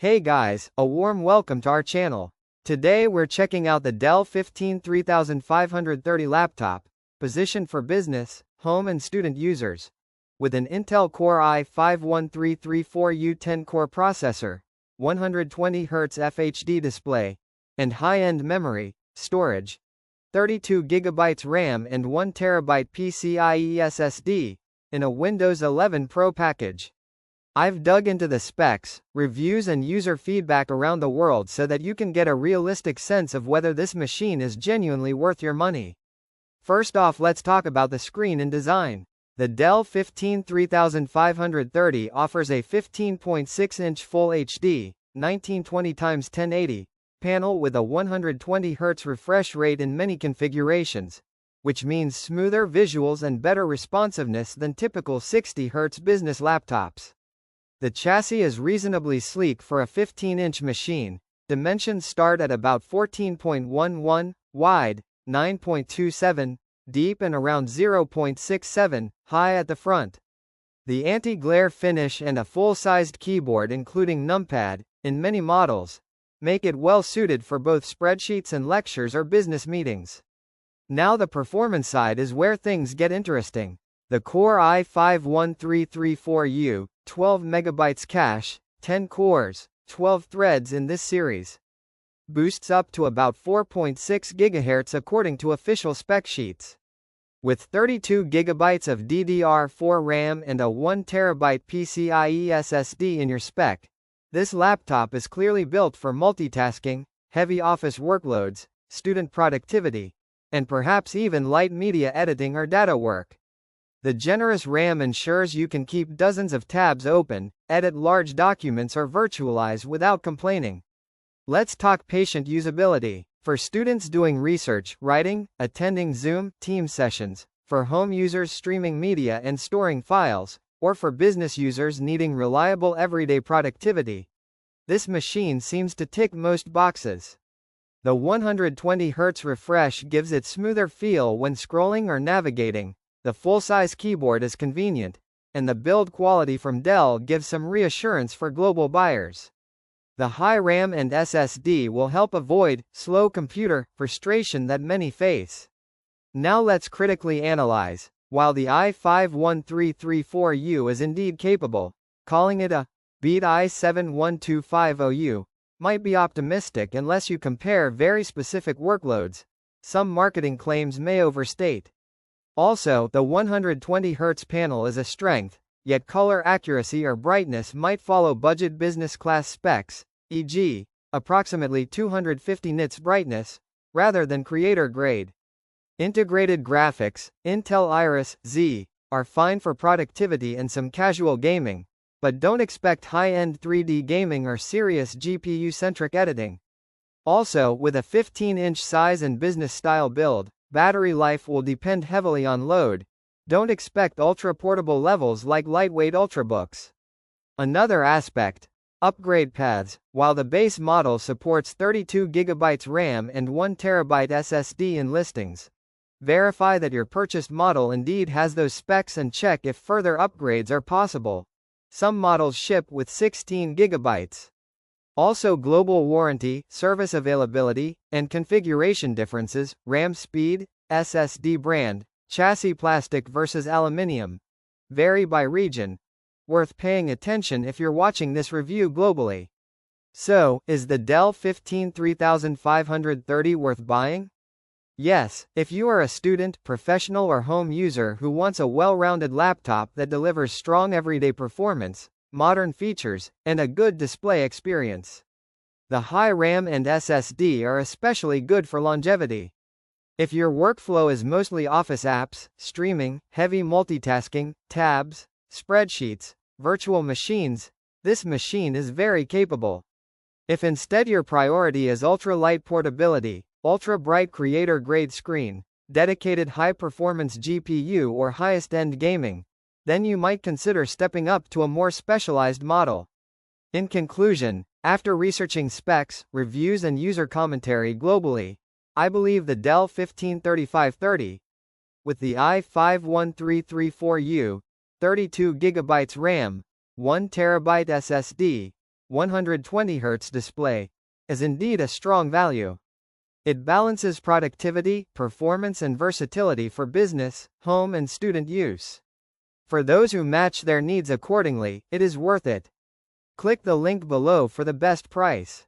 Hey guys, a warm welcome to our channel. Today we're checking out the Dell 15 3530 laptop, positioned for business, home and student users. With an Intel Core i5-1334U 10-core processor, 120Hz FHD display, and high-end memory, storage, 32GB RAM and 1TB PCIe SSD, in a Windows 11 Pro package. I've dug into the specs, reviews and user feedback around the world so that you can get a realistic sense of whether this machine is genuinely worth your money. First off, let's talk about the screen and design. The Dell 15 3530 offers a 15.6-inch Full HD, 1920x1080 panel with a 120Hz refresh rate in many configurations, which means smoother visuals and better responsiveness than typical 60Hz business laptops. The chassis is reasonably sleek for a 15-inch machine. Dimensions start at about 14.11 wide, 9.27 deep and around 0.67 high at the front. The anti-glare finish and a full-sized keyboard including numpad, in many models, make it well suited for both spreadsheets and lectures or business meetings. Now the performance side is where things get interesting. The Core i5-1334U, 12MB cache, 10 cores, 12 threads in this series, boosts up to about 4.6 GHz according to official spec sheets. With 32GB of DDR4 RAM and a 1TB PCIe SSD in your spec, this laptop is clearly built for multitasking, heavy office workloads, student productivity, and perhaps even light media editing or data work. The generous RAM ensures you can keep dozens of tabs open, edit large documents or virtualize without complaining. Let's talk patient usability. For students doing research, writing, attending Zoom, Teams sessions, for home users streaming media and storing files, or for business users needing reliable everyday productivity, this machine seems to tick most boxes. The 120Hz refresh gives it smoother feel when scrolling or navigating. The full-size keyboard is convenient, and the build quality from Dell gives some reassurance for global buyers. The high RAM and SSD will help avoid slow computer frustration that many face. Now let's critically analyze. While the i5-1334U is indeed capable, calling it a beat i7-1250U might be optimistic unless you compare very specific workloads. Some marketing claims may overstate. Also, the 120Hz panel is a strength, yet color accuracy or brightness might follow budget business class specs, e.g., approximately 250 nits brightness, rather than creator grade. Integrated graphics, Intel Iris Z, are fine for productivity and some casual gaming, but don't expect high-end 3D gaming or serious GPU-centric editing. Also, with a 15-inch size and business-style build, battery life will depend heavily on load. Don't expect ultra-portable levels like lightweight ultrabooks. Another aspect, upgrade paths. While the base model supports 32GB RAM and 1TB SSD in listings, verify that your purchased model indeed has those specs and check if further upgrades are possible. Some models ship with 16GB. Also, global warranty, service availability, and configuration differences, RAM speed, SSD brand, chassis plastic versus aluminium, vary by region. Worth paying attention if you're watching this review globally. So, is the Dell 15 3530 worth buying? Yes, if you are a student, professional or home user who wants a well-rounded laptop that delivers strong everyday performance, modern features, and a good display experience. The high RAM and SSD are especially good for longevity. If your workflow is mostly office apps, streaming, heavy multitasking, tabs, spreadsheets, virtual machines, this machine is very capable. If instead your priority is ultra-light portability, ultra-bright creator-grade screen, dedicated high-performance GPU or highest-end gaming, then you might consider stepping up to a more specialized model. In conclusion, after researching specs, reviews and user commentary globally, I believe the Dell 15 3530, with the i5-1334U, 32GB RAM, 1TB SSD, 120Hz display is indeed a strong value. It balances productivity, performance and versatility for business, home and student use. For those who match their needs accordingly, it is worth it. Click the link below for the best price.